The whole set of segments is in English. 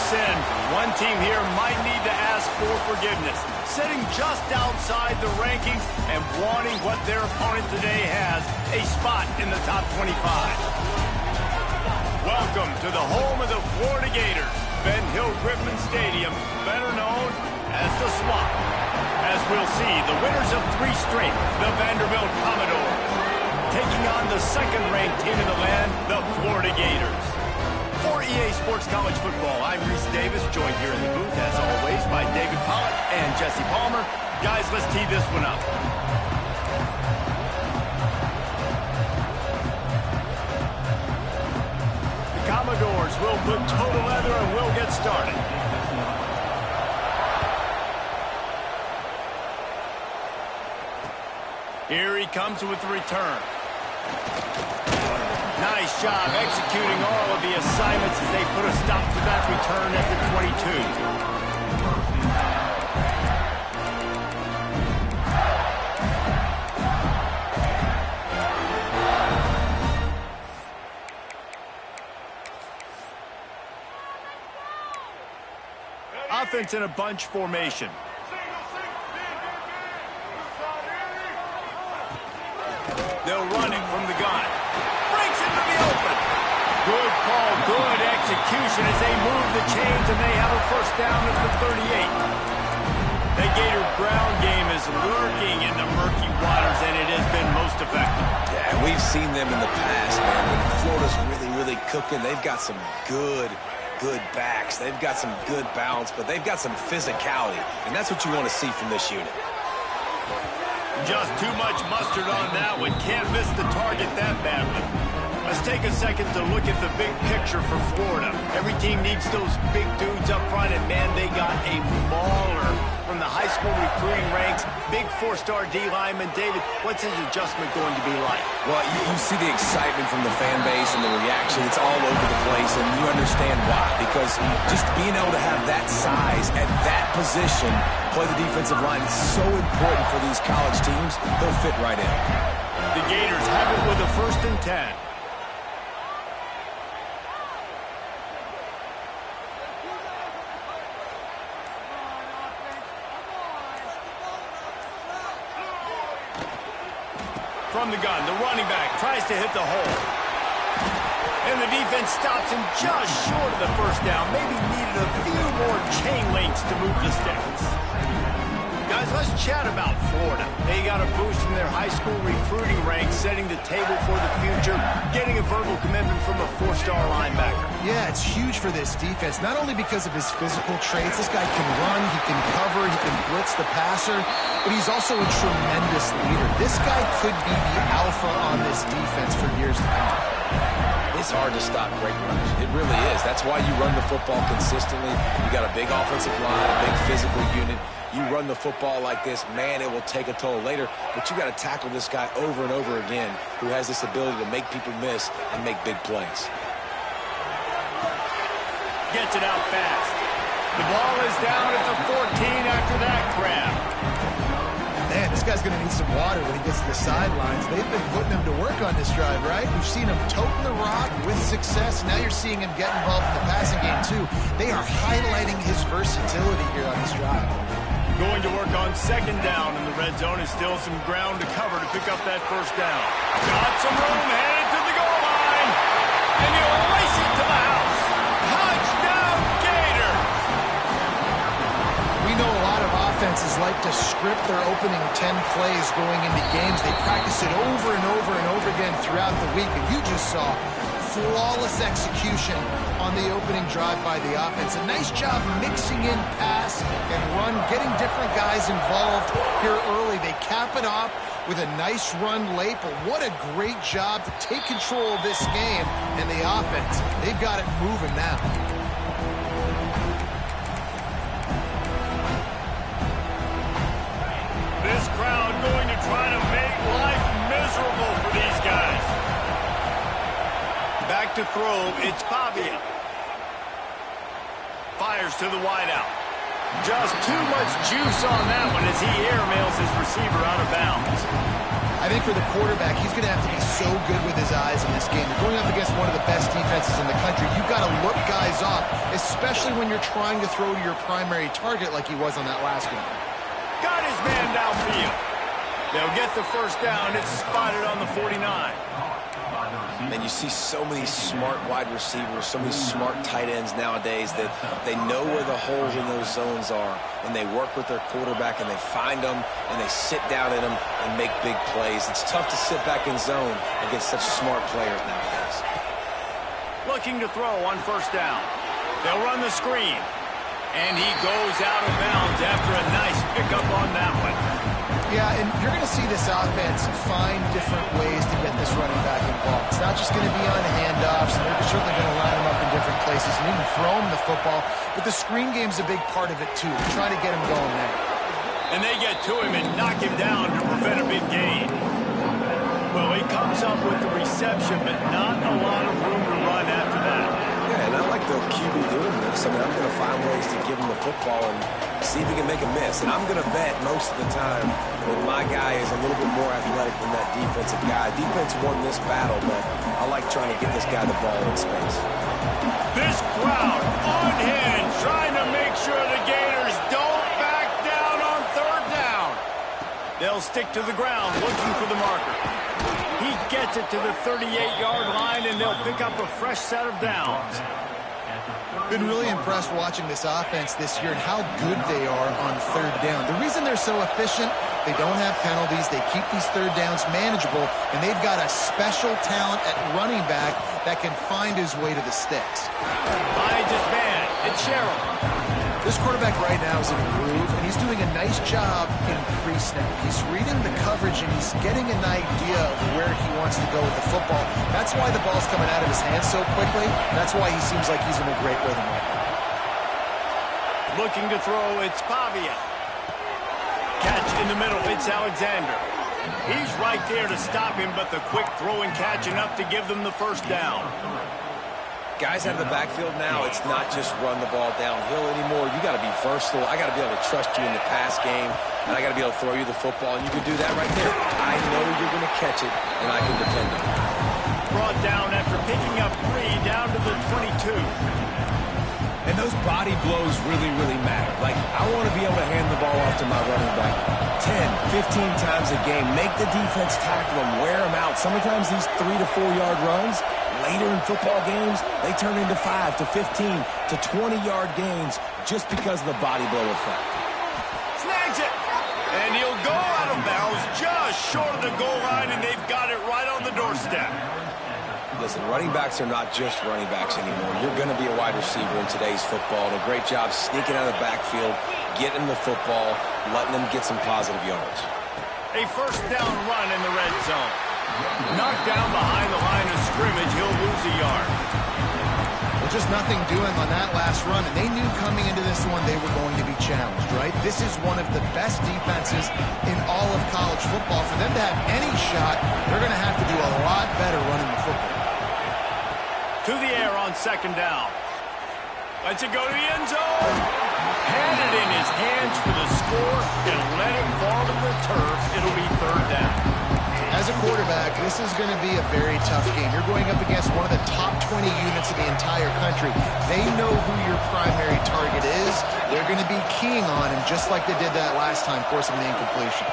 sin. One team here might need to ask for forgiveness, sitting just outside the rankings and wanting what their opponent today has, a spot in the top 25. Welcome to the home of the Florida Gators, Ben Hill Griffin Stadium, better known as the Swamp. As we'll see, the winners of 3 straight, the Vanderbilt Commodores, taking on the second-ranked team in the land, the Florida Gators. For EA Sports College Football, I'm Reese Davis, joined here in the booth, as always, by David Pollack and Jesse Palmer. Guys, let's tee this one up. The Commodores will put total leather and we'll get started. Here he comes with the return. Nice job executing all of the assignments as they put a stop to that return at the 22. Offense in a bunch formation. They'll run it from the gun. Breaks into the open. Good call, good execution as they move the chains and they have a first down at the 38. The Gator ground game is lurking in the murky waters and it has been most effective. Yeah, and we've seen them in the past, man. When Florida's really cooking, they've got some good backs. They've got some good balance, but they've got some physicality, and that's what you want to see from this unit. Just too much mustard on that one. Can't miss the target that badly. Let's take a second to look at the big picture for Florida. Every team needs those big dudes up front, and man, they got a mauler from the high school recruiting ranks. Big 4-star D lineman. David, what's his adjustment going to be like? Well, you see the excitement from the fan base and the reaction. It's all over the place, and you understand why. Because just being able to have that size at that position, play the defensive line, is so important for these college teams. They'll fit right in. The Gators have it with a 1st and 10. From the gun, the running back tries to hit the hole. And the defense stops him just short of the first down. Maybe needed a few more chain links to move the sticks. Guys, let's chat about Florida. They got a boost from their high school recruiting ranks, setting the table for the future, getting a verbal commitment from a 4-star linebacker. Yeah, it's huge for this defense, not only because of his physical traits. This guy can run, he can cover, he can blitz the passer, but he's also a tremendous leader. This guy could be the alpha on this defense for years to come. It's hard to stop great runners. It really is. That's why you run the football consistently. You got a big offensive line, a big physical unit. You run the football like this, man, it will take a toll later. But you got to tackle this guy over and over again who has this ability to make people miss and make big plays. Gets it out fast. The ball is down at the 14 after that grab. Man, this guy's going to need some water when he gets to the sidelines. They've been putting him to work on this drive, right? We've seen him toting the rock with success. Now you're seeing him get involved in the passing game, too. They are highlighting his versatility here on this drive. Going to work on 2nd down in the red zone is still some ground to cover to pick up that first down. Got some room, headed to the goal line. And he'll race it to the house. Touchdown, Gators! We know a lot of offenses like to script their opening 10 plays going into games. They practice it over and over and over again throughout the week, and you just saw flawless execution on the opening drive by the offense. A nice job mixing in pass and run, getting different guys involved here early. They cap it off with a nice run late, but what a great job to take control of this game and the offense. They've got it moving now. This crowd going to try to make life miserable for these guys. Back to throw, it's Pavia. Fires to the wideout. Just too much juice on that one as he airmails his receiver out of bounds. I think for the quarterback, he's going to have to be so good with his eyes in this game. You're going up against one of the best defenses in the country. You've got to look guys off, especially when you're trying to throw to your primary target like he was on that last one. Got his man downfield. They'll get the first down. It's spotted on the 49. And you see so many smart wide receivers, so many smart tight ends nowadays that they know where the holes in those zones are, and they work with their quarterback, and they find them, and they sit down in them and make big plays. It's tough to sit back in zone against such smart players nowadays. Looking to throw on first down. They'll run the screen, and he goes out of bounds after a nice pickup on that one. Yeah, and you're going to see this offense find different ways to get this running back involved. It's not just going to be on handoffs, and they're certainly going to line him up in different places and even throw him the football. But the screen game's a big part of it, too. Try to get him going there. And they get to him and knock him down to prevent a big gain. Well, he comes up with the reception, but not a lot of room to run after that. Yeah, and I like the QB doing this. I mean, I'm going to find ways to give him the football and see if he can make a miss. And I'm going to bet most of the time that my guy is a little bit more athletic than that defensive guy. Defense won this battle, but I like trying to get this guy the ball in space. This crowd on hand trying to make sure the Gators don't back down on third down. They'll stick to the ground looking for the marker. He gets it to the 38-yard line, and they'll pick up a fresh set of downs. Been really impressed watching this offense this year and how good they are on third down. The reason they're so efficient, they don't have penalties, they keep these third downs manageable, and they've got a special talent at running back that can find his way to the sticks. Behind his man, it's Sherrill. This quarterback right now is in a groove, and he's doing a nice job in pre-snap. He's reading the coverage, and he's getting an idea of where he wants to go with the football. That's why the ball's coming out of his hands so quickly. That's why he seems like he's in a great rhythm right now. Looking to throw, it's Pavia. Catch in the middle, it's Alexander. He's right there to stop him, but the quick throw and catch enough to give them the first down. Guys out of the backfield now, it's not just run the ball downhill anymore. You got to be versatile. I got to be able to trust you in the pass game, and I got to be able to throw you the football, and you can do that right there. I know you're going to catch it, and I can depend on it. Brought down after picking up 3 down to the 22. And those body blows really, really matter. Like, I want to be able to hand the ball off to my running back 10, 15 times a game. Make the defense tackle them, wear them out. Sometimes these 3 to 4 yard runs, later in football games, they turn into 5 to 15 to 20-yard gains just because of the body blow effect. Snags it! And he'll go out of bounds just short of the goal line, and they've got it right on the doorstep. Listen, running backs are not just running backs anymore. You're going to be a wide receiver in today's football, and a great job sneaking out of the backfield, getting the football, letting them get some positive yards. A first down run in the red zone. Knocked down behind the line of scrimmage, he'll lose a yard. Well, just nothing doing on that last run, and they knew coming into this one they were going to be challenged, right? This is one of the best defenses in all of college football. For them to have any shot, they're going to have to do a lot better running the football. To the air on second down. Lets it go to the end zone. Had it in his hands for the score and let it fall to the turf. It'll be third down. As a quarterback, this is going to be a very tough game. You're going up against one of the top 20 units of the entire country. They know who your primary target is. They're going to be keying on him just like they did that last time, forcing the incompletion.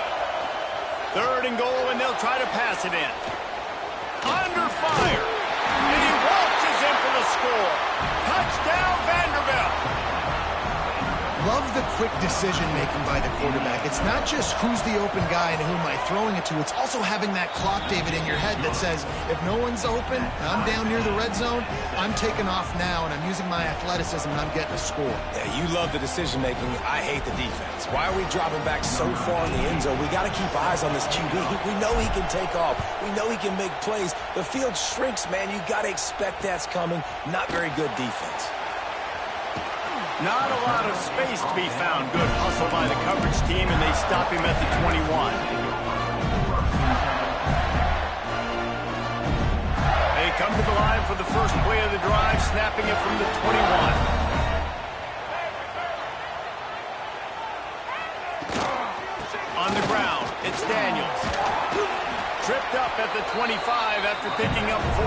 Third and goal, and they'll try to pass it in. Under fire. And he waltzes in for the score. Touchdown, Vanderbilt. Love the quick decision-making by the quarterback. It's not just who's the open guy and who am I throwing it to. It's also having that clock, David, in your head that says, if no one's open and I'm down near the red zone, I'm taking off now and I'm using my athleticism and I'm getting a score. Yeah, you love the decision-making. I hate the defense. Why are we dropping back so far in the end zone? We got to keep eyes on this QB. We know he can take off. We know he can make plays. The field shrinks, man. You got to expect that's coming. Not very good defense. Not a lot of space to be found. Good hustle by the coverage team, and they stop him at the 21. They come to the line for the first play of the drive, snapping it from the 21. On the ground, it's Daniels. Tripped up at the 25 after picking up 4.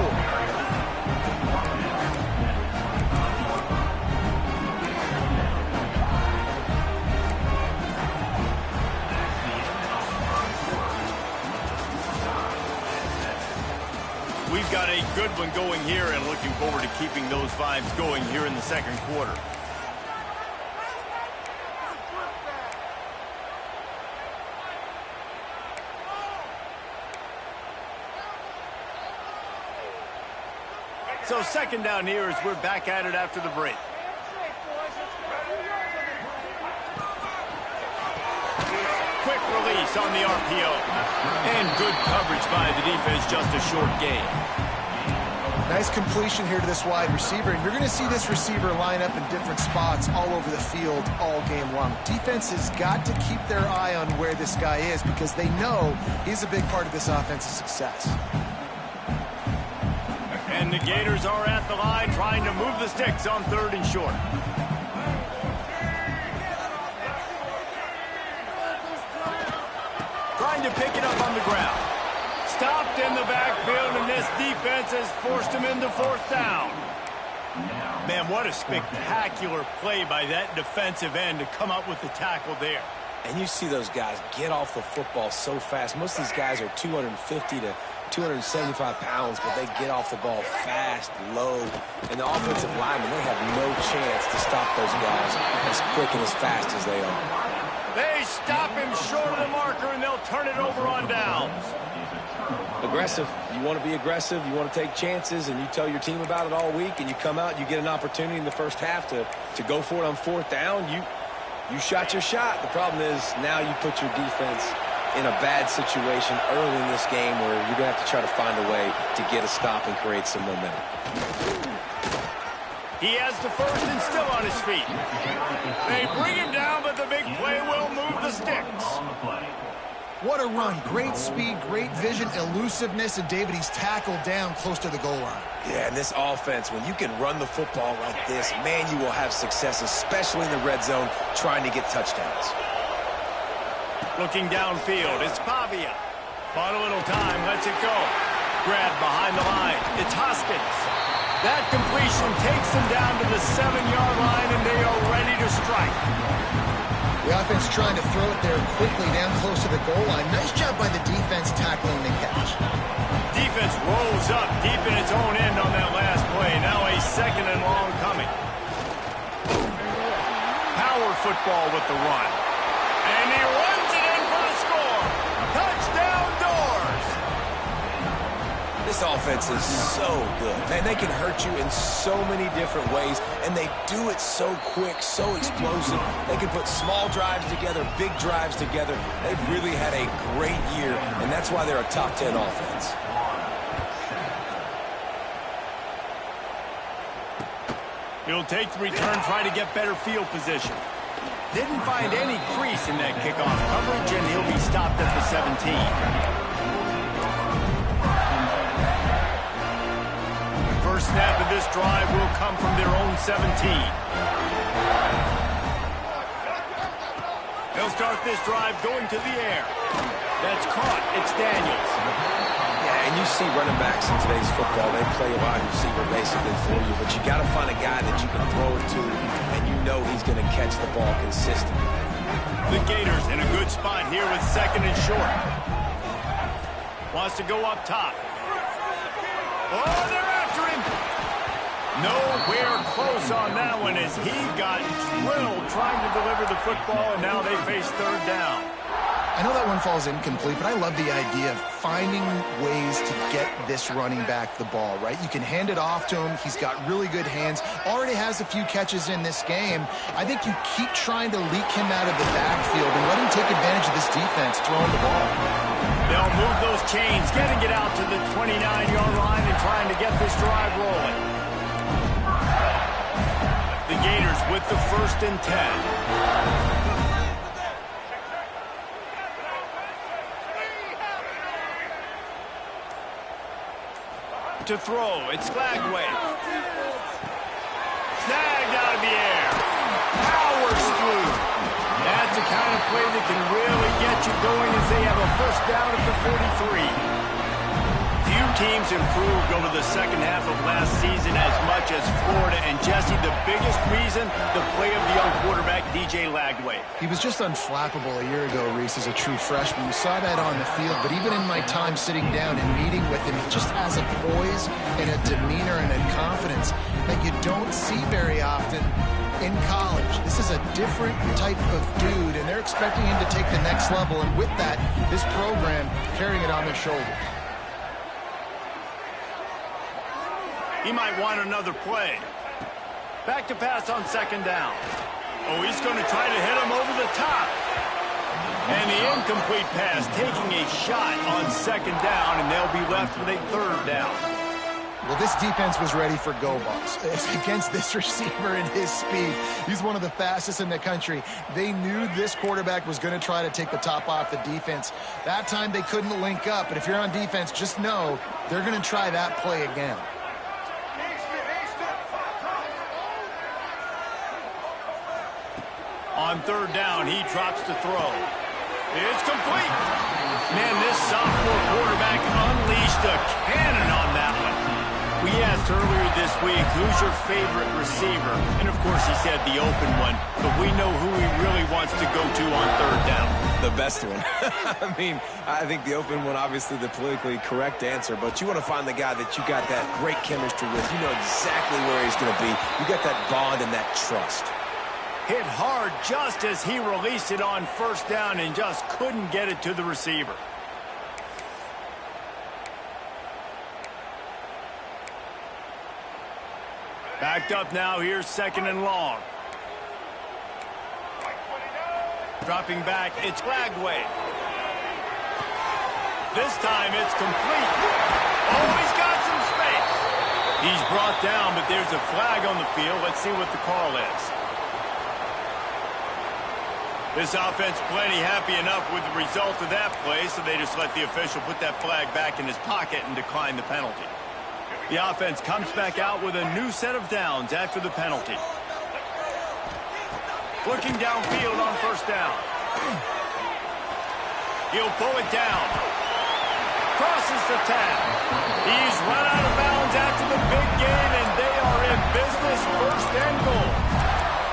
We've got a good one going here and looking forward to keeping those vibes going here in the second quarter. So second down here as we're back at it after the break. Quick release on the RPO. And good coverage by the defense, just a short gain. Nice completion here to this wide receiver. And you're going to see this receiver line up in different spots all over the field all game long. Defense has got to keep their eye on where this guy is because they know he's a big part of this offense's success. And the Gators are at the line trying to move the sticks on 3rd and short. Trying to pick it up on the ground. Stopped in the backfield, and this defense has forced him into 4th down. Man, what a spectacular play by that defensive end to come up with the tackle there. And you see those guys get off the football so fast. Most of these guys are 250 to 275 pounds, but they get off the ball fast, low. And the offensive linemen, they have no chance to stop those guys as quick and as fast as they are. They stop him short of the marker, and they'll turn it over on downs. Aggressive. You want to be aggressive. You want to take chances, and you tell your team about it all week, and you come out and you get an opportunity in the first half to go for it on 4th down. You shot your shot. The problem is now you put your defense in a bad situation early in this game where you're going to have to try to find a way to get a stop and create some momentum. He has the first and still on his feet. They bring him down, but the big play will move the sticks. What a run. Great speed, great vision, elusiveness, and David, he's tackled down close to the goal line. Yeah, and this offense, when you can run the football like this, man, you will have success, especially in the red zone, trying to get touchdowns. Looking downfield, it's Pavia. Bought a little time, lets it go. Grabbed behind the line, it's Hoskins. That completion takes them down to the 7-yard line, and they are ready to strike. The offense trying to throw it there quickly down close to the goal line. Nice job by the defense tackling the catch. Defense rolls up deep in its own end on that last play. Now a 2nd and long coming. Power football with the run. And he runs it in for the score. Touchdown Doors. This offense is so good. Man, they can hurt you in so many different ways, and they do it so quick, so explosive. They can put small drives together, big drives together. They've really had a great year, and that's why they're a top 10 offense. He'll take the return, try to get better field position. Didn't find any crease in that kickoff coverage, and he'll be stopped at the 17. First snap of this drive will come from their own 17. They'll start this drive going to the air. That's caught. It's Daniels. Yeah, and you see running backs in today's football, they play a wide receiver basically for you, but you got to find a guy that you can throw it to, and you know he's going to catch the ball consistently. The Gators in a good spot here with 2nd and short. Wants to go up top. Oh, they're after him. Nowhere close on that one as he got drilled trying to deliver the football, and now they face 3rd down. I know that one falls incomplete, but I love the idea of finding ways to get this running back the ball, right? You can hand it off to him. He's got really good hands. Already has a few catches in this game. I think you keep trying to leak him out of the backfield and let him take advantage of this defense throwing the ball. They'll move those chains, getting it out to the 29-yard line and trying to get this drive rolling. The Gators with the 1st and 10. To throw, it's Flagway. Snagged out of the air. Powers through. That's the kind of play that can really get you first down at the 43. Few teams improved over the second half of last season as much as Florida. And Jesse, the biggest reason, the play of the young quarterback, DJ Lagway. He was just unflappable a year ago, Reese, as a true freshman. You saw that on the field, but even in my time sitting down and meeting with him, he just has a poise and a demeanor and a confidence that you don't see very often in college. This is a different type of dude, and they're expecting him to take the next level, and with that, this program carrying it on their shoulders. He might want another play. Back to pass on second down. Oh, he's going to try to hit him over the top. And the incomplete pass, taking a shot on second down, and they'll be left with a third down. Well, this defense was ready for go-balls. Against this receiver and his speed, he's one of the fastest in the country. They knew this quarterback was going to try to take the top off the defense. That time they couldn't link up, but if you're on defense, just know they're going to try that play again. On third down, he drops to throw. It's complete. Man, this sophomore quarterback unleashed a cannon on that one. We asked earlier this week, who's your favorite receiver? And, of course, he said the open one. But we know who he really wants to go to on third down. The best one. I mean, I think the open one, obviously the politically correct answer, but you want to find the guy that you got that great chemistry with. You know exactly where he's going to be. You got that bond and that trust. Hit hard just as he released it on first down and just couldn't get it to the receiver. Backed up now, here's second and long. Dropping back, it's Lagway. This time it's complete. Oh, he's got some space. He's brought down, but there's a flag on the field. Let's see what the call is. This offense plenty happy enough with the result of that play, so they just let the official put that flag back in his pocket and decline the penalty. The offense comes back out with a new set of downs after the penalty. Looking downfield on first down. He'll pull it down. Crosses the tap. He's run out of bounds after the big gain, and they are in business, first and goal.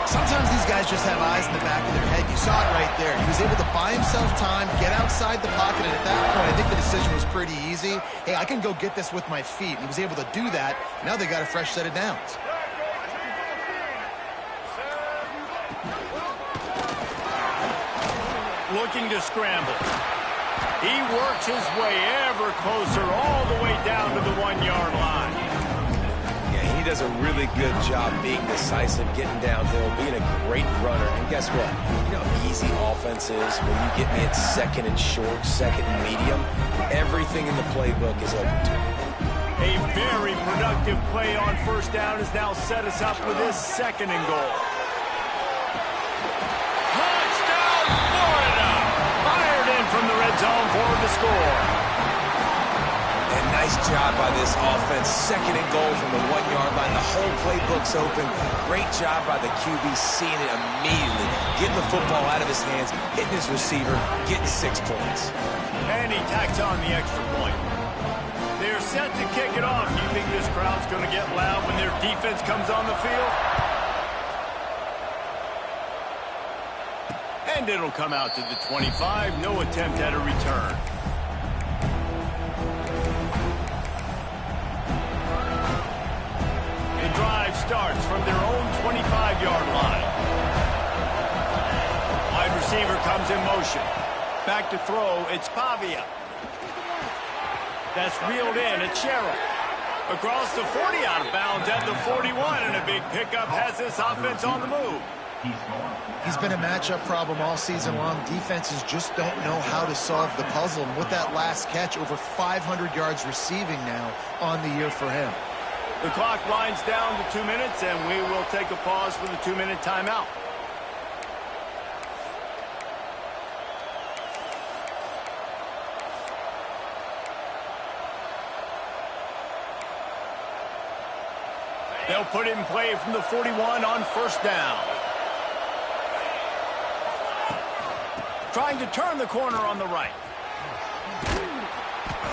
Sometimes these guys just have eyes in the back of their head. You saw it right there. He was able to buy himself time, get outside the pocket, and at that point, I think the decision was pretty easy. Hey, I can go get this with my feet. He was able to do that. Now they got a fresh set of downs. Looking to scramble. He works his way ever closer all the way down to the 1-yard line. He does a really good job being decisive, getting downhill, being a great runner. And guess what? You know how easy offense is when you get me at second and short, second and medium. Everything in the playbook is open to me. A very productive play on first down has now set us up with this second and goal. Touchdown, Florida! Fired in from the red zone for the score. And nice job by this offense. Second and goal from the 1-yard line. The whole playbook's open. Great job by the QB seeing it immediately. Getting the football out of his hands, hitting his receiver, getting 6 points. And he tacks on the extra point. They're set to kick it off. Do you think this crowd's going to get loud when their defense comes on the field? And it'll come out to the 25. No attempt at a return. Drive starts from their own 25-yard line. Wide receiver comes in motion. Back to throw, it's Pavia. That's reeled in, it's Sherrill. Across the 40, out of bounds at the 41, and a big pickup has this offense on the move. He's been a matchup problem all season long. Defenses just don't know how to solve the puzzle. And with that last catch, over 500 yards receiving now on the year for him. The clock winds down to 2 minutes, and we will take a pause for the 2-minute timeout. They'll put it in play from the 41 on first down. Trying to turn the corner on the right.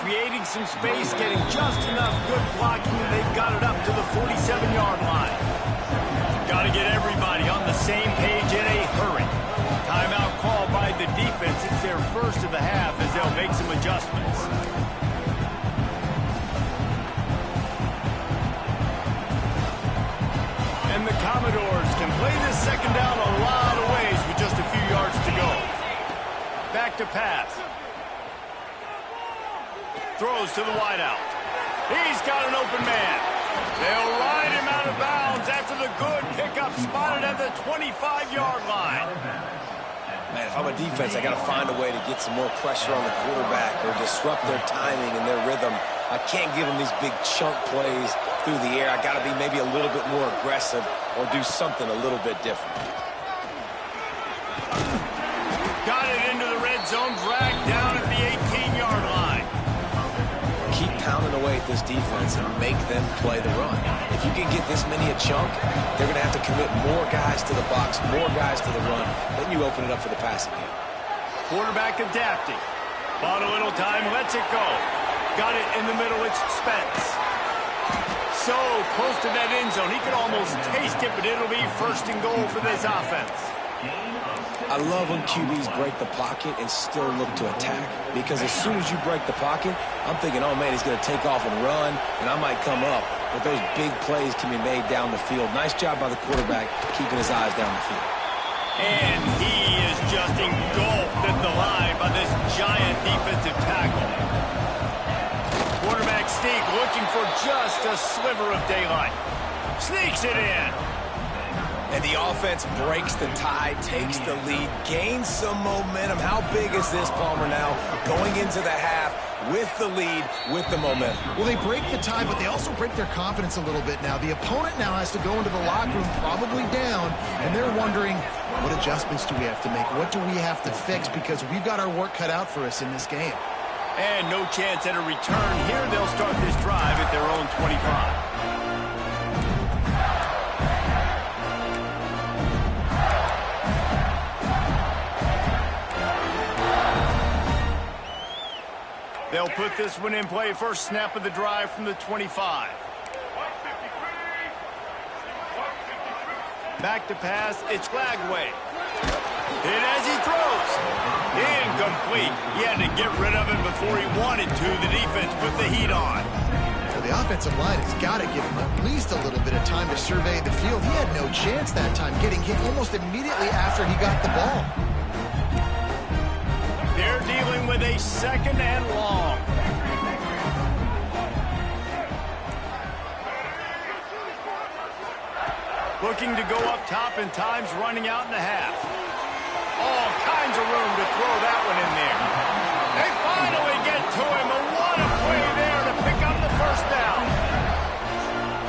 Creating some space, getting just enough good blocking, and they've got it up to the 47-yard line. Got to get everybody on the same page in a hurry. Timeout call by the defense. It's their first of the half as they'll make some adjustments. And the Commodores can play this second down a lot of ways with just a few yards to go. Back to pass. Throws to the wideout. He's got an open man. They'll ride him out of bounds after the good pickup spotted at the 25-yard line. Man, if I'm a defense, I got to find a way to get some more pressure on the quarterback or disrupt their timing and their rhythm. I can't give them these big chunk plays through the air. I got to be maybe a little bit more aggressive or do something a little bit different. Got it into the red zone, dragged down at the 18-yard line. Keep pounding away at this defense and make them play the run. If you can get this many a chunk, they're going to have to commit more guys to the box, more guys to the run. Then you open it up for the passing game. Quarterback adapting. Bought a little time, lets it go. Got it in the middle, it's Spence. So close to that end zone, he could almost taste it, but it'll be first and goal for this offense. I love when QBs break the pocket and still look to attack. Because as soon as you break the pocket, I'm thinking, oh, man, he's going to take off and run, and I might come up. But those big plays can be made down the field. Nice job by the quarterback keeping his eyes down the field. And he is just engulfed at the line by this giant defensive tackle. Quarterback sneak looking for just a sliver of daylight. Sneaks it in. And the offense breaks the tie, takes the lead, gains some momentum. How big is this, Palmer, now? Going into the half with the lead, with the momentum. Well, they break the tie, but they also break their confidence a little bit now. The opponent now has to go into the locker room, probably down, and they're wondering, what adjustments do we have to make? What do we have to fix? Because we've got our work cut out for us in this game. And no chance at a return here. They'll start this drive at their own 25. They'll put this one in play. First snap of the drive from the 25. Back to pass. It's Flagway. Hit as he throws. Incomplete. He had to get rid of it before he wanted to. The defense put the heat on. Well, the offensive line has got to give him at least a little bit of time to survey the field. He had no chance that time, getting hit almost immediately after he got the ball. They're dealing with a second and long. Looking to go up top, and time's running out in the half. All kinds of room to throw that one in there. They finally get to him, and what a play there to pick up the first down.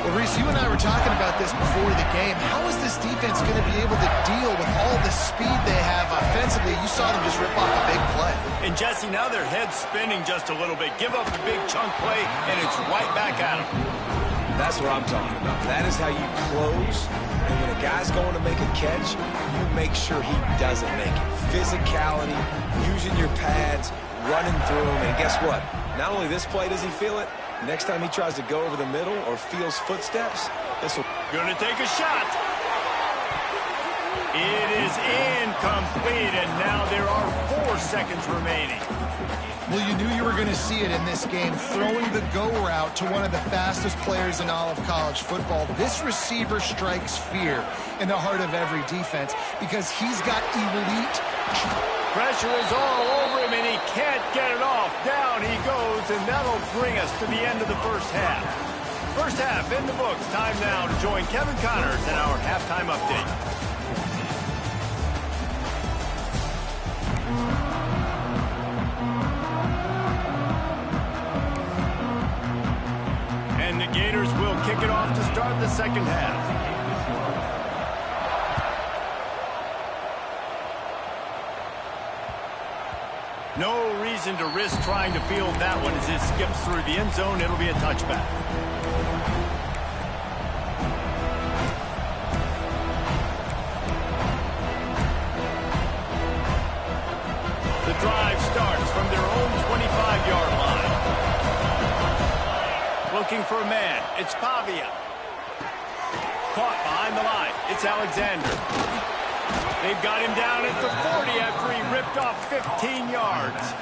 Well, Reese, you and I were talking about this before the game. How is this defense going to be able to deal with all the speed they have offensively? You saw them just rip off a big play. And Jesse, now their head's spinning just a little bit. Give up a big chunk play, and it's right back at them. That's what I'm talking about. That is how you close. And when a guy's going to make a catch, you make sure he doesn't make it. Physicality, using your pads, running through him. And guess what? Not only this play does he feel it, next time he tries to go over the middle or feels footsteps, this will... Going to take a shot. It is incomplete, and now there are 4 seconds remaining. Well, you knew you were going to see it in this game, throwing the go route to one of the fastest players in all of college football. This receiver strikes fear in the heart of every defense because he's got elite. Pressure is all over him, and he can't get it off. Down he goes, and that'll bring us to the end of the first half. First half in the books. Time now to join Kevin Connors in our halftime update. And the Gators will kick it off to start the second half. No reason to risk trying to field that one as it skips through the end zone. It'll be a touchback. The drive starts from their own 25-yard line. Looking for a man. It's Pavia. Caught behind the line. It's Alexander. They've got him down at the 40 after he ripped off 15 yards.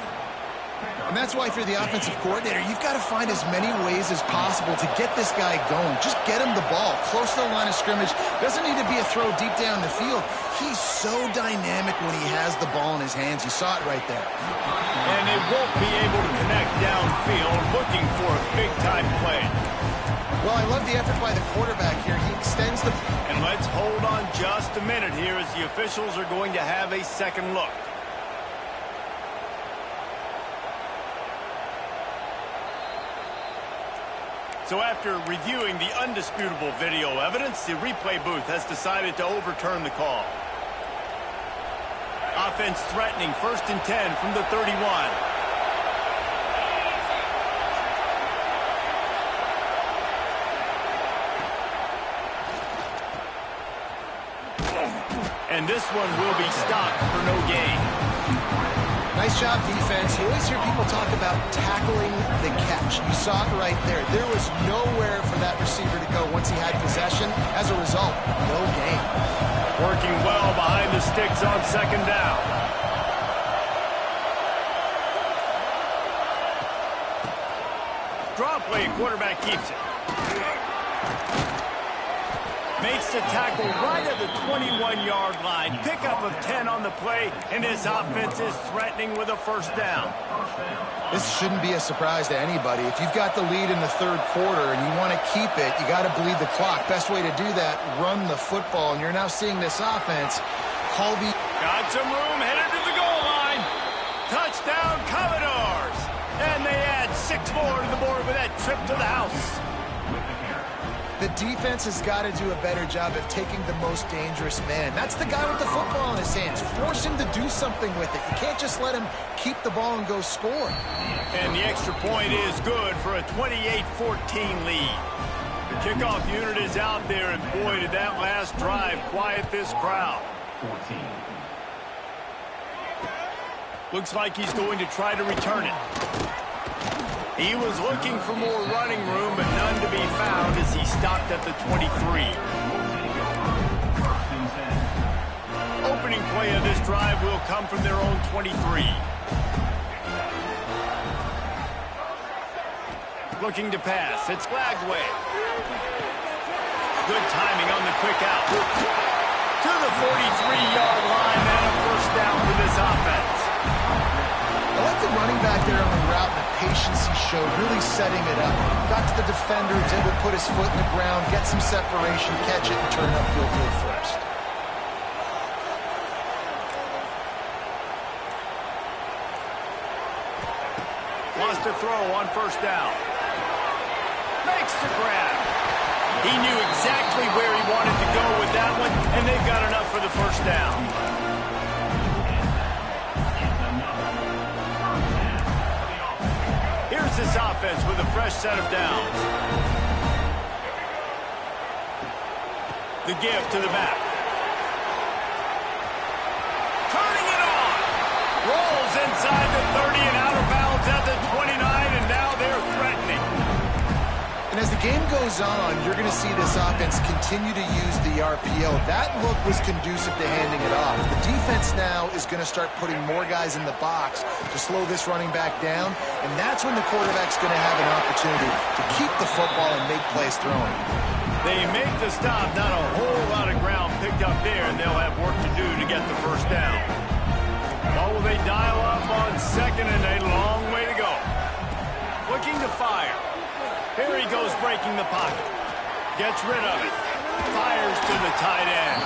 And that's why, if you're the offensive coordinator, you've got to find as many ways as possible to get this guy going. Just get him the ball close to the line of scrimmage. Doesn't need to be a throw deep down the field. He's so dynamic when he has the ball in his hands. You saw it right there. And they won't be able to connect downfield, looking for a big-time play. Well, I love the effort by the quarterback here. He extends the... And let's hold on just a minute here as the officials are going to have a second look. So after reviewing the undisputable video evidence, the replay booth has decided to overturn the call. Offense threatening 1st and 10 from the 31. And this one will be stopped for no gain. Nice job, defense. You always hear people talk about tackling the catch. You saw it right there. There was nowhere for that receiver to go once he had possession. As a result, no gain. Working well behind the sticks on 2nd down. Draw play, quarterback keeps it. Makes the tackle right at the 21-yard line. Pickup of 10 on the play, and this offense is threatening with a 1st down. This shouldn't be a surprise to anybody. If you've got the lead in the 3rd quarter and you want to keep it, you got to bleed the clock. Best way to do that, run the football. And you're now seeing this offense. Colby got some room, headed to the goal line. Touchdown, Commodores. And they add 6 more to the board with that trip to the house. The defense has got to do a better job of taking the most dangerous man. That's the guy with the football in his hands. Force him to do something with it. You can't just let him keep the ball and go score. And the extra point is good for a 28-14 lead. The kickoff unit is out there, and boy, did that last drive quiet this crowd. Looks like he's going to try to return it. He was looking for more running room, but none to be found as he stopped at the 23. Opening play of this drive will come from their own 23. Looking to pass. It's Lagway. Good timing on the quick out. To the 43-yard line and a 1st down for this offense. I like the running back there on the route and the patience he showed, really setting it up. Got to the defender, was able to put his foot in the ground, get some separation, catch it, and turn it upfield for the 1st. Wants to throw on 1st down. Makes the grab. He knew exactly where he wanted to go with that one, and they've got enough for the 1st down. Here's this offense with a fresh set of downs. The give to the back. Turning it on. Rolls inside the 30 and out of bounds at the 29, and now they're threatening. And as the game goes on, you're going to see this offense continue to use the RPO. That look was conducive to handing it off. The defense now is going to start putting more guys in the box to slow this running back down, and that's when the quarterback's going to have an opportunity to keep the football and make plays throwing. They make the stop, not a whole lot of ground picked up there, and they'll have work to do to get the 1st down. Or will they dial up on 2nd and a long way to go? Looking to fire. Here he goes breaking the pocket. Gets rid of it. Fires to the tight end.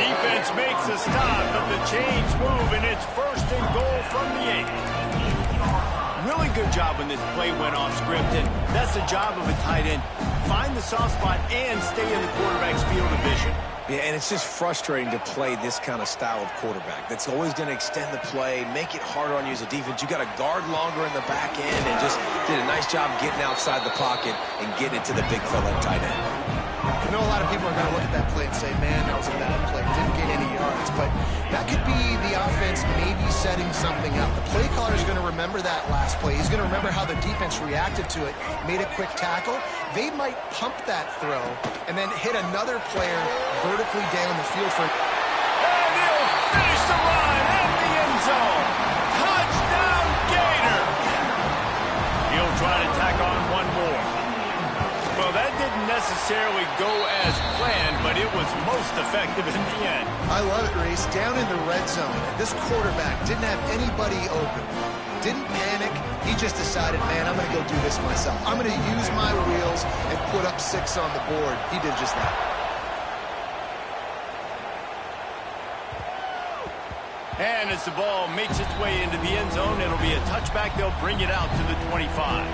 Defense makes a stop, but the chains move, and it's 1st and goal from the 8. Really good job when this play went off script, and that's the job of a tight end. Find the soft spot and stay in the quarterback's field of vision. Yeah, and it's just frustrating to play this kind of style of quarterback. That's always going to extend the play, make it harder on you as a defense. You got to guard longer in the back end, and just did a nice job getting outside the pocket and getting it to the big fella tight end. I know a lot of people are going to look at that play and say, man, that was a bad play. Didn't get any yards. But that could be the offense maybe setting something up. The play caller is going to remember that last play. He's going to remember how the defense reacted to it, made a quick tackle. They might pump that throw and then hit another player vertically down the field for... And he'll finish the run in the end zone. Touchdown, Gator! He'll try to tack on one more. Well, that didn't necessarily go as planned, but it was most effective in the end. I love it, Reese. Down in the red zone, this quarterback didn't have anybody open. Didn't panic. He just decided, man, I'm going to go do this myself. I'm going to use my wheels and put up 6 on the board. He did just that. And as the ball makes its way into the end zone, it'll be a touchback. They'll bring it out to the 25.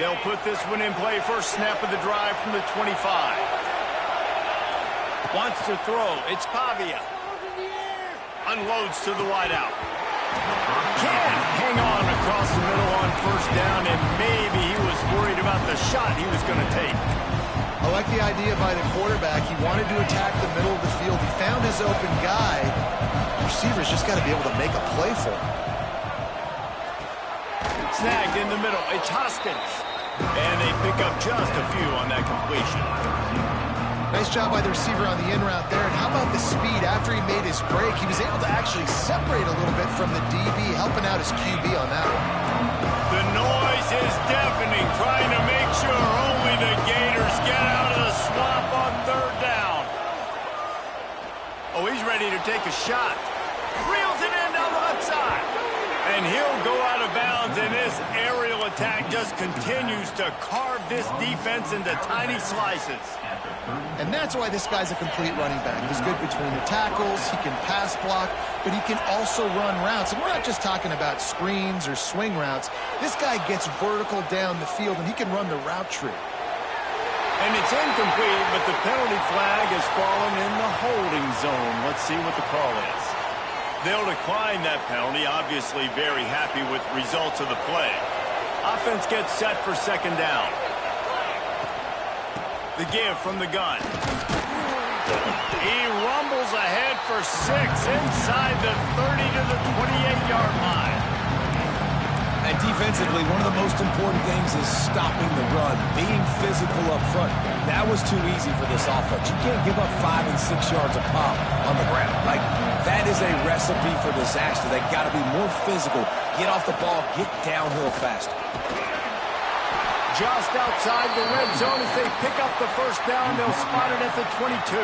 They'll put this one in play. First snap of the drive from the 25. Wants to throw. It's Pavia. Unloads to the wideout. Can hang on across the middle on first down, and maybe he was worried about the shot he was going to take. I like the idea by the quarterback. He wanted to attack the middle of the field. He found his open guy. The receiver's just got to be able to make a play for him. Snagged in the middle. It's Hoskins. And they pick up just a few on that completion. Nice job by the receiver on the in route there. And how about the speed? After he made his break, he was able to actually separate a little bit from the DB, helping out his QB on that one. The noise is deafening, trying to make sure only the Gators get out of the swamp on third down. Oh, he's ready to take a shot. Reels it in down the left side. And he'll go out of bounds, and this aerial attack just continues to carve this defense into tiny slices. And that's why this guy's a complete running back. He's good between the tackles, he can pass block, but he can also run routes. And we're not just talking about screens or swing routes. This guy gets vertical down the field, and he can run the route tree. And it's incomplete, but the penalty flag has fallen in the holding zone. Let's see what the call is. They'll decline that penalty, obviously very happy with results of the play. Offense gets set for second down. The give from the gun. He rumbles ahead for 6 inside the 30 to the 28-yard line. And defensively, one of the most important things is stopping the run, being physical up front. That was too easy for this offense. You can't give up 5 and 6 yards a pop on the ground. Like, that is a recipe for disaster. They got to be more physical, get off the ball, get downhill faster. Just outside the red zone as they pick up the first down. They'll spot it at the 22.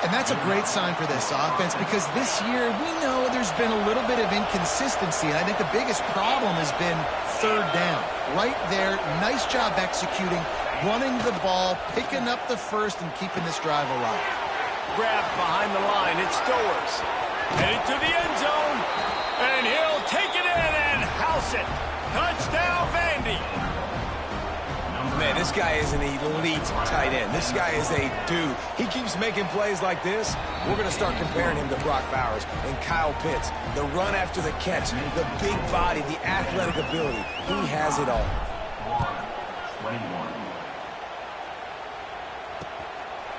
And that's a great sign for this offense because this year we know there's been a little bit of inconsistency. And I think the biggest problem has been third down. Right there, nice job executing, running the ball, picking up the first, and keeping this drive alive. Grabbed behind the line, it's Stowers. Headed to the end zone, and he'll take it in and house it. Touchdown, Vandy. Man, this guy is an elite tight end. This guy is a dude. He keeps making plays like this. We're going to start comparing him to Brock Bowers and Kyle Pitts. The run after the catch, the big body, the athletic ability. He has it all.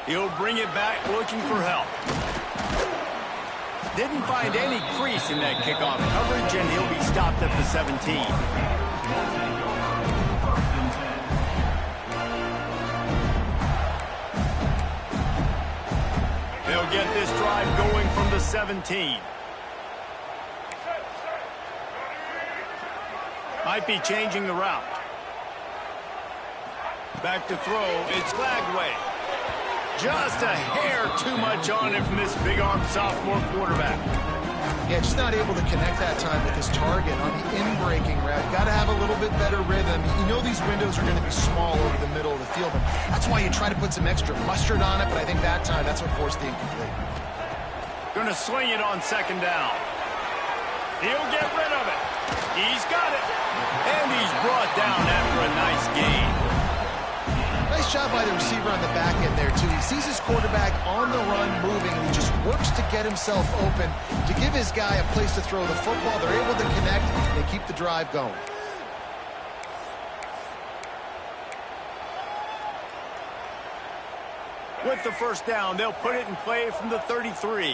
He'll bring it back looking for help. Didn't find any crease in that kickoff coverage, and he'll be stopped at the 17. They'll get this drive going from the 17. Might be changing the route. Back to throw, it's Glagway. Just a hair too much on him from this big-arm sophomore quarterback. Yeah, just not able to connect that time with his target on the in-breaking route. Got to have a little bit better rhythm. You know these windows are going to be small over the middle of the field. And that's why you try to put some extra mustard on it, but I think that time that's what forced the incomplete. Going to swing it on second down. He'll get rid of it. He's got it. And he's brought down after a nice gain. Nice Nice job by the receiver on the back end there, too. He sees his quarterback on the run moving, and he just works to get himself open to give his guy a place to throw the football. They're able to connect, and they keep the drive going. With the first down, they'll put it in play from the 33.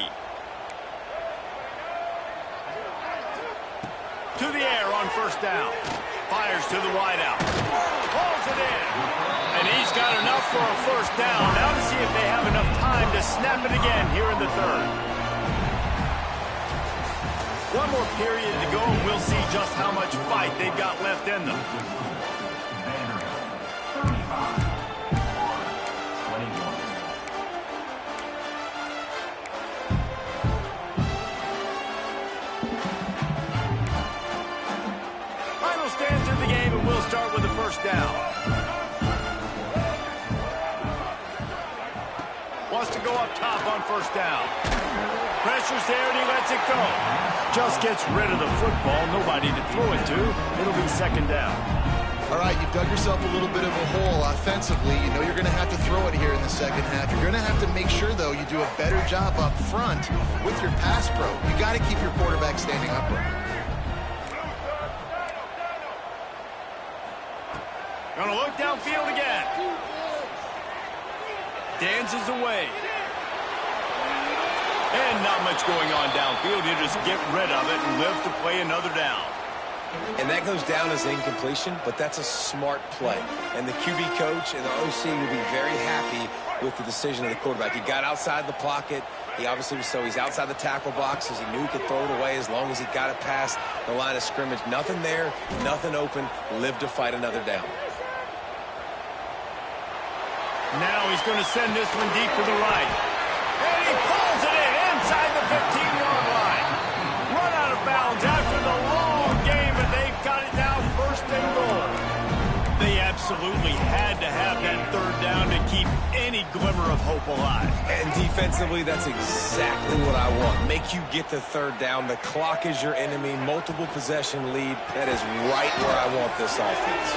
To the air on first down. Fires to the wideout. Pulls it in. And he's got enough for a first down. Now to see if they have enough time to snap it again here in the third. One more period to go, and we'll see just how much fight they've got left in them. Stands in the game, and we'll start with the first down. Wants to go up top on first down. Pressure's there, and he lets it go. Just gets rid of the football. Nobody to throw it to. It'll be second down. All right, you've dug yourself a little bit of a hole offensively. You know you're going to have to throw it here in the second half. You're going to have to make sure, though, you do a better job up front with your pass pro. You got to keep your quarterback standing upright. Gonna look downfield again. Dances away. And not much going on downfield. You just get rid of it and live to play another down. And that goes down as incompletion, but that's a smart play. And the QB coach and the OC will be very happy with the decision of the quarterback. He got outside the pocket. He obviously was, so he's outside the tackle boxes. He knew he could throw it away as long as he got it past the line of scrimmage. Nothing there, nothing open. Live to fight another down. Now he's going to send this one deep to the right. And he pulls it in inside the 15-yard line. Run out of bounds after the long game, and they've got it now first and goal. They absolutely had to have that third down to keep any glimmer of hope alive. And defensively, that's exactly what I want. Make you get the third down. The clock is your enemy. Multiple possession lead. That is right where I want this offense.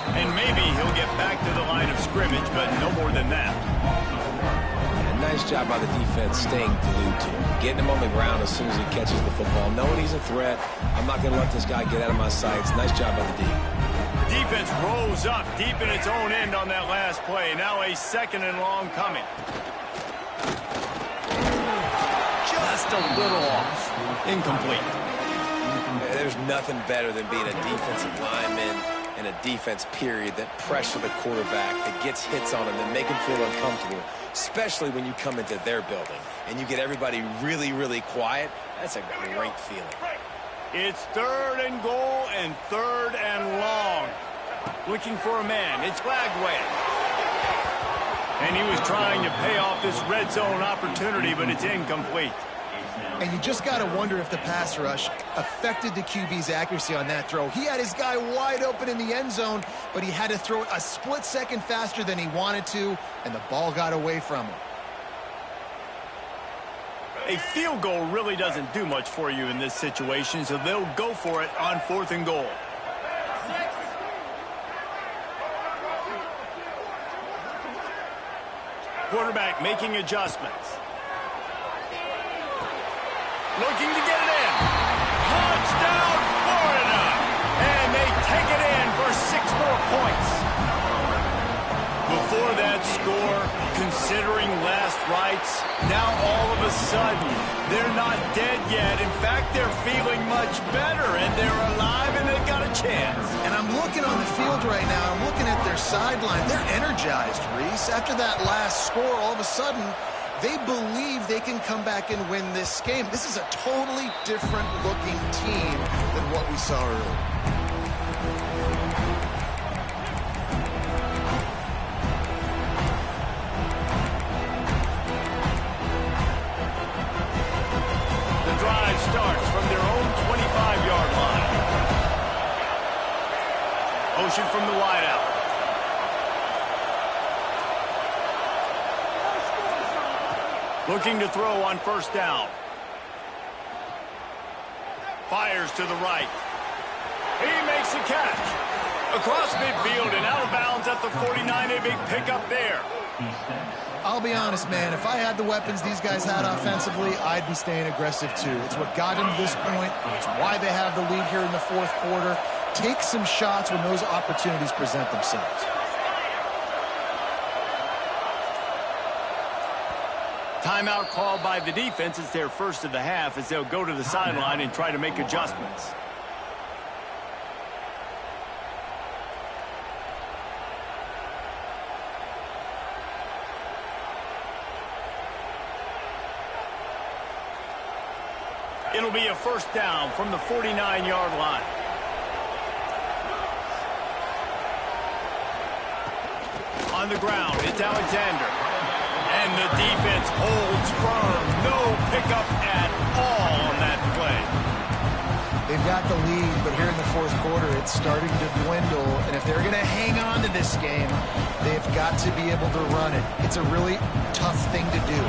And maybe he'll get back to the line of scrimmage, but no more than that. Yeah, nice job by the defense staying glued to him. Getting him on the ground as soon as he catches the football. Knowing he's a threat. I'm not going to let this guy get out of my sights. Nice job by the D. Defense rose up deep in its own end on that last play. Now a second and long coming. Just a little off. Incomplete. There's nothing better than being a defensive lineman in a defense period that pressure the quarterback, that gets hits on him, that make him feel uncomfortable, especially when you come into their building and you get everybody really, really quiet. That's a great feeling. It's third and goal and third and long. Looking for a man. It's Lagway. And he was trying to pay off this red zone opportunity, but it's incomplete. And you just got to wonder if the pass rush affected the QB's accuracy on that throw. He had his guy wide open in the end zone, but he had to throw it a split second faster than he wanted to, and the ball got away from him. A field goal really doesn't do much for you in this situation, so they'll go for it on fourth and goal. Quarterback making adjustments. Looking to get it in. Touchdown, Florida! And they take it in for 6 more points. Before that score, considering last rites, now all of a sudden, they're not dead yet. In fact, they're feeling much better, and they're alive, and they've got a chance. And I'm looking on the field right now. I'm looking at their sideline. They're energized, Reese. After that last score, all of a sudden, they believe they can come back and win this game. This is a totally different looking team than what we saw earlier. The drive starts from their own 25-yard line. Motion from the wideout. Looking to throw on first down. Fires to the right. He makes the catch. Across midfield and out of bounds at the 49, a big pickup there. I'll be honest, man, if I had the weapons these guys had offensively, I'd be staying aggressive too. It's what got them to this point. It's why they have the lead here in the fourth quarter. Take some shots when those opportunities present themselves. Timeout called by the defense. It's their first of the half as they'll go to the sideline and try to make adjustments. It'll be a first down from the 49-yard line. On the ground, it's Alexander. And the defense holds firm. No pickup at all on that play. They've got the lead, but here in the fourth quarter, it's starting to dwindle. And if they're going to hang on to this game, they've got to be able to run it. It's a really tough thing to do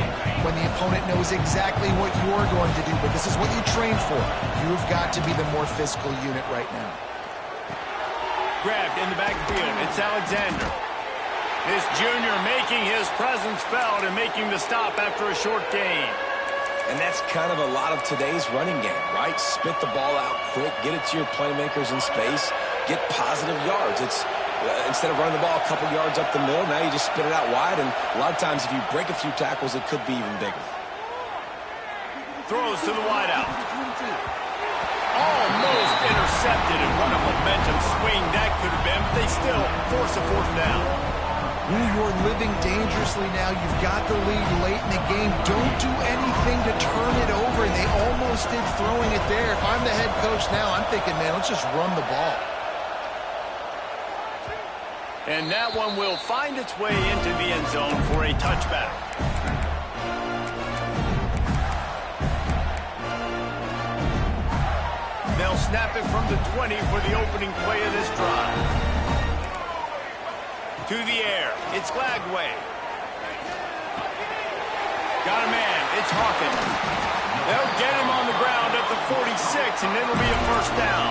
when the opponent knows exactly what you're going to do, but this is what you train for. You've got to be the more physical unit right now. Grabbed in the backfield. It's Alexander. This junior making his presence felt and making the stop after a short gain. And that's kind of a lot of today's running game, right? Spit the ball out quick, get it to your playmakers in space, get positive yards. It's instead of running the ball a couple yards up the middle, now you just spit it out wide, and a lot of times if you break a few tackles, it could be even bigger. Throws to the wideout. Almost intercepted, and what a momentum swing that could have been, but they still force a fourth down. You're living dangerously now. You've got the lead late in the game. Don't do anything to turn it over. They almost did throwing it there. If I'm the head coach now, I'm thinking, man, let's just run the ball. And that one will find its way into the end zone for a touchback. They'll snap it from the 20 for the opening play of this drive. To the air, it's Glagway. Got a man, it's Hawkins. They'll get him on the ground at the 46, and it'll be a first down.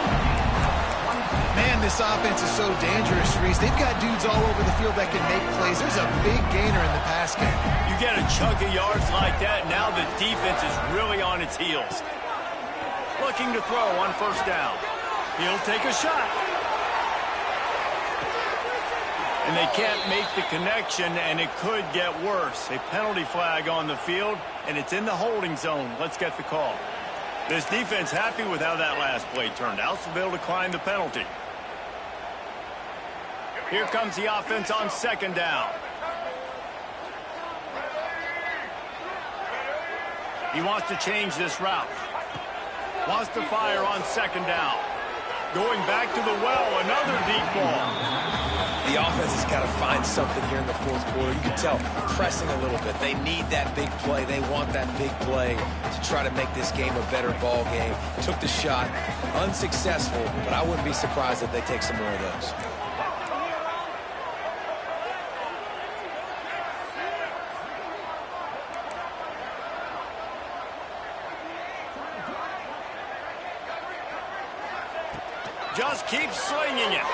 Man, this offense is so dangerous, Reese. They've got dudes all over the field that can make plays. There's a big gainer in the pass game. You get a chunk of yards like that, now the defense is really on its heels. Looking to throw on first down. He'll take a shot. And they can't make the connection, and it could get worse. A penalty flag on the field, and it's in the holding zone. Let's get the call. This defense happy with how that last play turned out, so they'll decline the penalty. Here comes the offense on second down. He wants to change this route. Wants to fire on second down. Going back to the well, another deep ball. The offense has got to find something here in the fourth quarter. You can tell, pressing a little bit. They need that big play. They want that big play to try to make this game a better ball game. Took the shot, unsuccessful, but I wouldn't be surprised if they take some more of those. Just keep slinging it.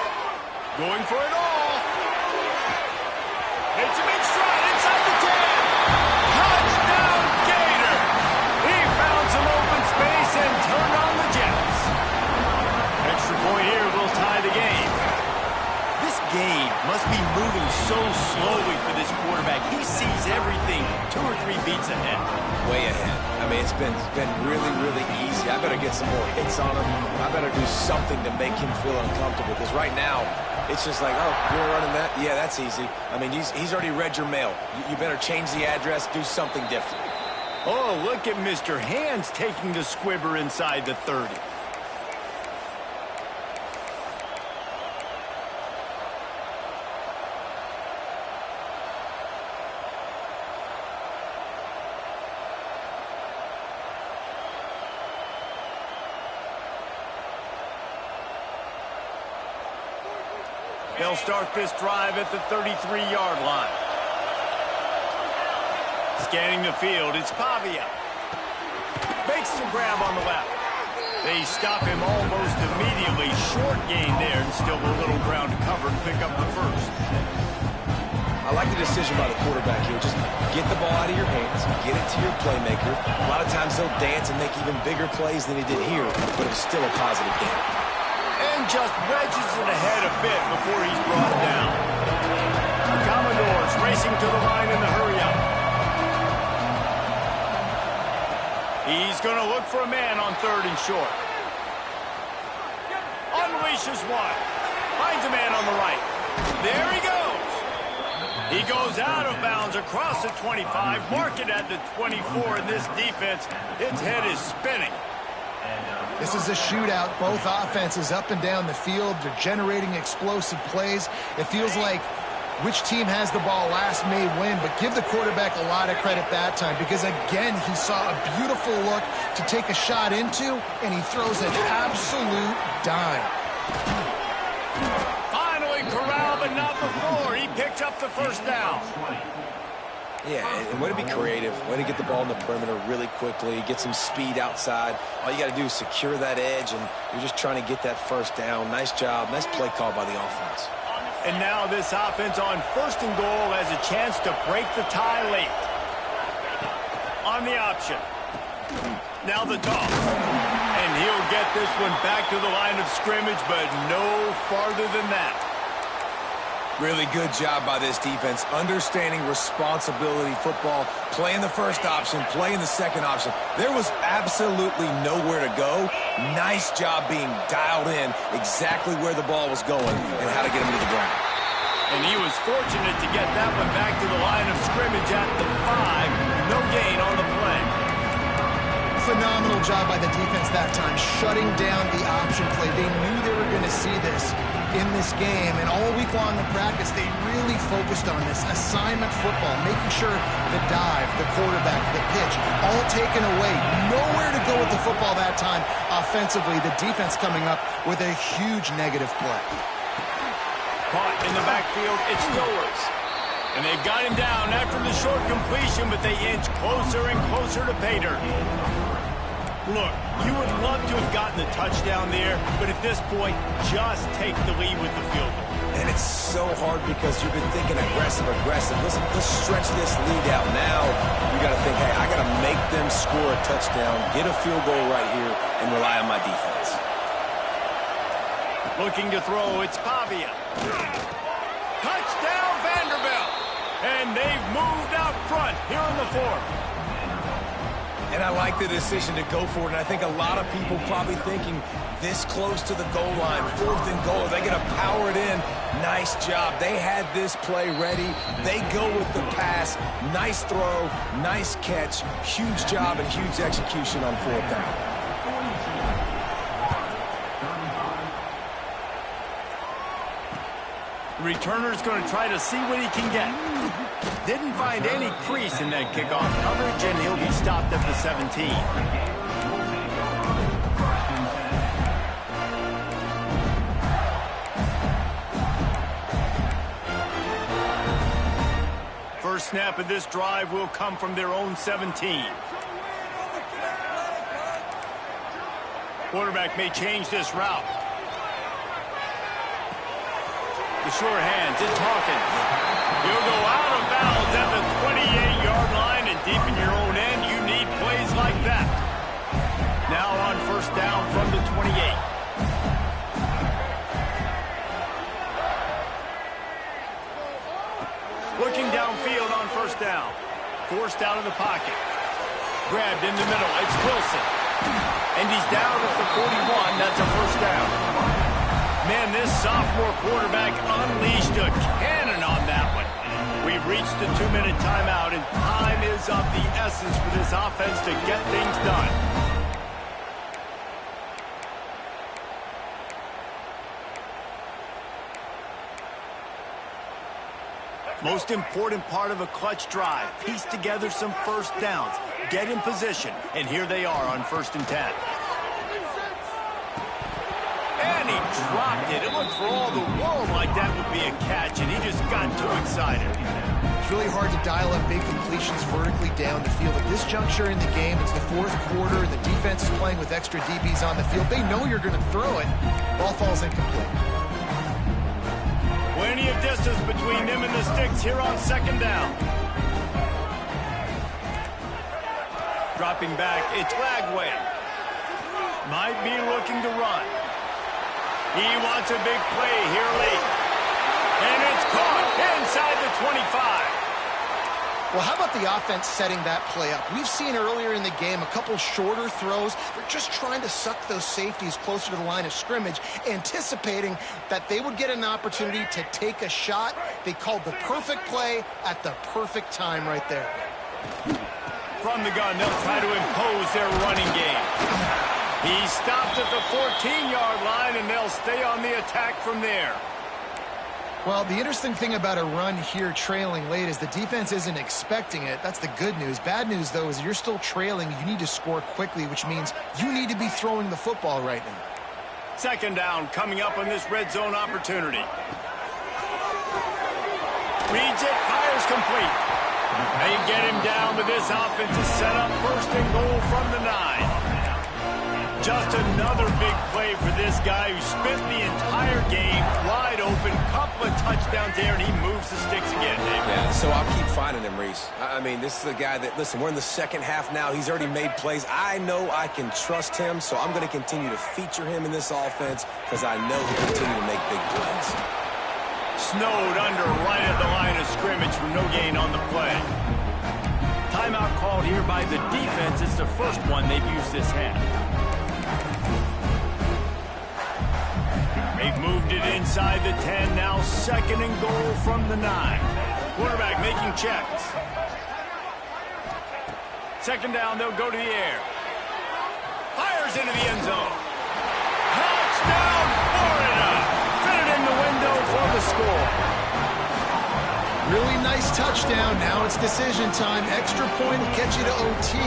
Going for it all. It's a big stride inside the 10. Touchdown, Gator. He found some open space and turned on the Jets. Extra point here will tie the game. This game must be moving so slowly for this quarterback. He sees everything 2 or 3 beats ahead. Way ahead. I mean, it's been really, really easy. I better get some more hits on him. I better do something to make him feel uncomfortable, because right now, it's just like, oh, you're running that? Yeah, that's easy. I mean, he's already read your mail. You better change the address, do something different. Oh, look at Mr. Hands taking the squibber inside the 30. They'll start this drive at the 33-yard line. Scanning the field, it's Pavia. Makes the grab on the left. They stop him almost immediately. Short gain there, and still a little ground to cover to pick up the first. I like the decision by the quarterback here. Just get the ball out of your hands, get it to your playmaker. A lot of times they'll dance and make even bigger plays than he did here, but it was still a positive game. And just wedges it ahead a bit before he's brought down. The Commodores racing to the line in the hurry-up. He's going to look for a man on 3rd and short. Unleashes one. Finds a man on the right. There he goes. He goes out of bounds across the 25, mark it at the 24, and this defense, its head is spinning. This is a shootout. Both offenses up and down the field. They're generating explosive plays. It feels like which team has the ball last may win, but give the quarterback a lot of credit that time because, again, he saw a beautiful look to take a shot into, and he throws an absolute dime. Finally corralled, but not before. He picks up the first down. Yeah, and way to be creative, way to get the ball in the perimeter really quickly, get some speed outside. All you got to do is secure that edge, and you're just trying to get that first down. Nice job, nice play call by the offense. And now this offense on 1st and goal has a chance to break the tie late. On the option. Now the toss. And he'll get this one back to the line of scrimmage, but no farther than that. Really good job by this defense, understanding responsibility football, playing the first option, playing the second option. There was absolutely nowhere to go. Nice job being dialed in exactly where the ball was going and how to get him to the ground. And he was fortunate to get that one back to the line of scrimmage at the 5. No gain on the play. Phenomenal job by the defense that time, shutting down the option play. They knew they were going to see this in this game, and all week long in practice, they really focused on this assignment football, making sure the dive, the quarterback, the pitch, all taken away. Nowhere to go with the football that time. Offensively, the defense coming up with a huge negative play. Caught in the backfield, it's Stowers. And they've got him down after the short completion, but they inch closer and closer to pay dirt. Look, you would love to have gotten the touchdown there, but at this point, just take the lead with the field goal. And it's so hard because you've been thinking aggressive. Listen, let's stretch this lead out now. You got to think, hey, I got to make them score a touchdown, get a field goal right here, and rely on my defense. Looking to throw, it's Pavia. Touchdown, Vanderbilt! And they've moved out front here in the 4th. And I like the decision to go for it, and I think a lot of people probably thinking this close to the goal line, 4th and goal, they're going to power it in. Nice job. They had this play ready. They go with the pass. Nice throw, nice catch, huge job and huge execution on 4th down. Returner's going to try to see what he can get. Didn't find any crease in that kickoff coverage, and he'll be stopped at the 17. First snap of this drive will come from their own 17. Quarterback may change this route. The sure hands, it's Hawkins. He'll go out of bounds at the 28-yard line, and deep in your own end, you need plays like that. Now on 1st down from the 28. Looking downfield on 1st down. Forced out of the pocket. Grabbed in the middle, it's Wilson. And he's down at the 41, that's a 1st down. Man, this sophomore quarterback unleashed a cannon on that one. We've reached the 2-minute timeout, and time is of the essence for this offense to get things done. Most important part of a clutch drive, piece together some 1st downs, get in position, and here they are on 1st and 10. And he dropped it. It looked for all the world like that would be a catch, and he just got too excited. It's really hard to dial up big completions vertically down the field. At this juncture in the game, it's the fourth quarter, and the defense is playing with extra DBs on the field. They know you're going to throw it. Ball falls incomplete. Plenty of distance between them and the sticks here on second down. Dropping back, it's Lagway. Might be looking to run. He wants a big play here late. And it's caught inside the 25. Well, how about the offense setting that play up? We've seen earlier in the game a couple shorter throws. They're just trying to suck those safeties closer to the line of scrimmage, anticipating that they would get an opportunity to take a shot. They called the perfect play at the perfect time right there. From the gun, they'll try to impose their running game. He stopped at the 14-yard line, and they'll stay on the attack from there. Well, the interesting thing about a run here trailing late is the defense isn't expecting it. That's the good news. Bad news, though, is you're still trailing. You need to score quickly, which means you need to be throwing the football right now. Second down coming up on this red zone opportunity. Reads it, fires complete. They get him down, but this offense is set up first and goal from the 9. Just another big play for this guy who spent the entire game wide open. Couple of touchdowns there, and he moves the sticks again, Dave. Yeah, so I'll keep finding him, Reese. I mean, this is a guy that, listen, we're in the second half now. He's already made plays. I know I can trust him, so I'm going to continue to feature him in this offense because I know he'll continue to make big plays. Snowed under right at the line of scrimmage for no gain on the play. Timeout called here by the defense. It's the first one they've used this half. They've moved it inside the 10, now second and goal from the 9. Quarterback making checks. Second down, they'll go to the air. Fires into the end zone. Touchdown, Florida! Fit it in the window for the score. Really nice touchdown. Now it's decision time. Extra point will get you to OT.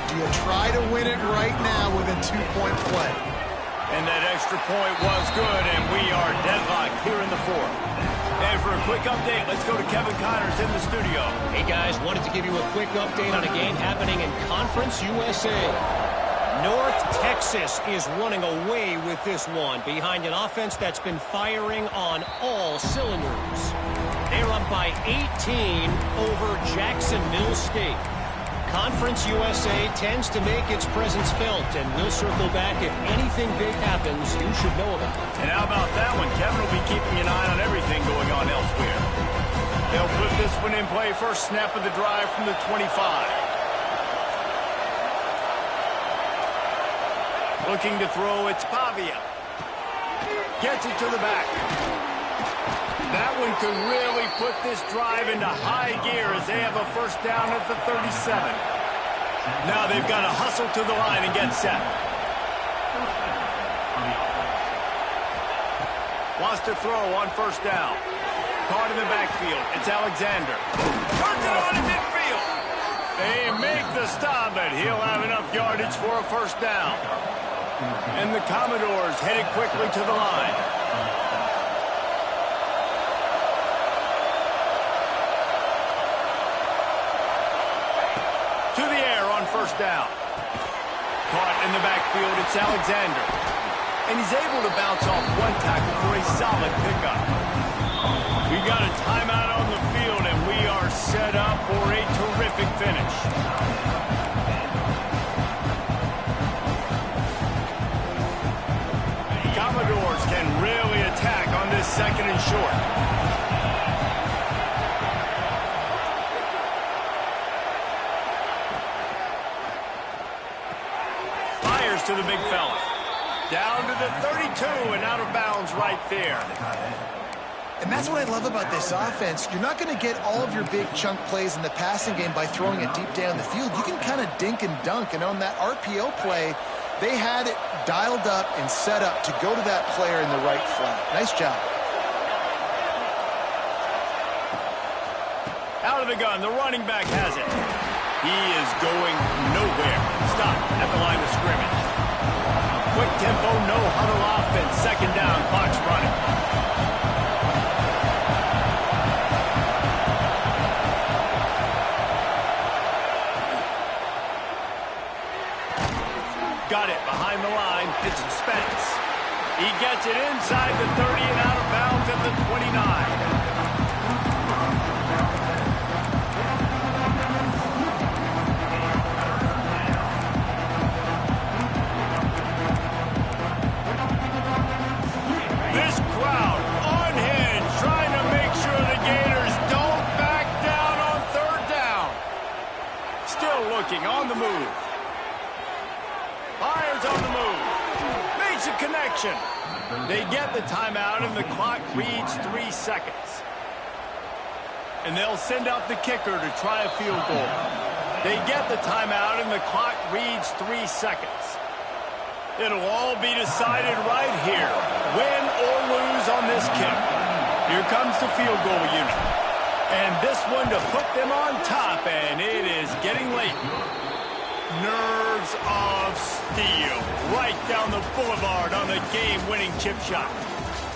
Do you try to win it right now with a 2-point play? And that extra point was good, and we are deadlocked here in the fourth. And for a quick update, let's go to Kevin Connors in the studio. Hey, guys, wanted to give you a quick update on a game happening in Conference USA. North Texas is running away with this one behind an offense that's been firing on all cylinders. They're up by 18 over Jacksonville State. Conference USA tends to make its presence felt, and we'll circle back if anything big happens you should know about. And how about that one? Kevin will be keeping an eye on everything going on elsewhere. They'll put this one in play. First snap of the drive from the 25. Looking to throw, it's Pavia. Gets it to the back. That one could really put this drive into high gear as they have a first down at the 37. Now they've got to hustle to the line and get set. Wants to throw on first down. Caught in the backfield. It's Alexander. Turns it on to midfield. They make the stop, but he'll have enough yardage for a first down. And the Commodores headed quickly to the line. To the air on first down. Caught in the backfield, it's Alexander. And he's able to bounce off one tackle for a solid pickup. We got a timeout on the field, and we are set up for a terrific finish. Commodores can really attack on this second and short. To the big fella. Down to the 32 and out of bounds right there. And that's what I love about this offense. You're not going to get all of your big chunk plays in the passing game by throwing it deep down the field. You can kind of dink and dunk. And on that RPO play, they had it dialed up and set up to go to that player in the right flat. Nice job. Out of the gun, the running back has it. He is going nowhere. Stop at the line of scrimmage. quick tempo, no huddle offense. Second down, clock's running. Got it behind the line. It's Spence. He gets it inside the 30 and out of bounds at the 29. This crowd unhinged, trying to make sure the Gators don't back down on third down. Still looking on the move. Fires on the move. Makes a connection. They get the timeout and the clock reads 3 seconds. And they'll send out the kicker to try a field goal. They get the timeout and the clock reads 3 seconds. It'll all be decided right here, win or lose on this kick. Here comes the field goal unit. And this one to put them on top, and it is getting late. Nerves of steel right down the boulevard on the game-winning chip shot.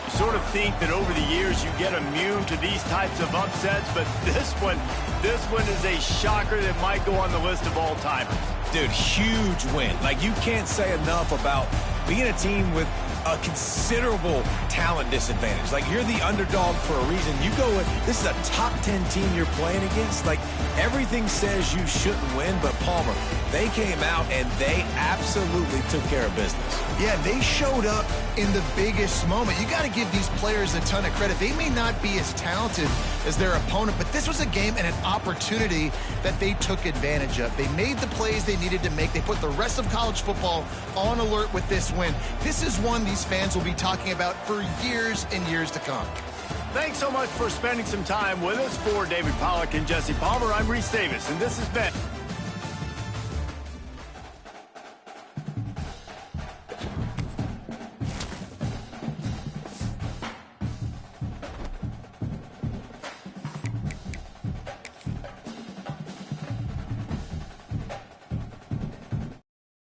You sort of think that over the years you get immune to these types of upsets, but this one is a shocker that might go on the list of all-timers. Dude, huge win. Like, you can't say enough about being a team with a considerable talent disadvantage. Like, you're the underdog for a reason. You go with, this is a top 10 team you're playing against. Like, everything says you shouldn't win, but Palmer, they came out and they absolutely took care of business. Yeah, they showed up in the biggest moment. You got to give these players a ton of credit. They may not be as talented as their opponent, but this was a game and an opportunity that they took advantage of. They made the plays they needed to make. They put the rest of college football on alert with this win. This is one these fans will be talking about for years and years to come. Thanks so much for spending some time with us. For David Pollack and Jesse Palmer, I'm Reese Davis, and this has been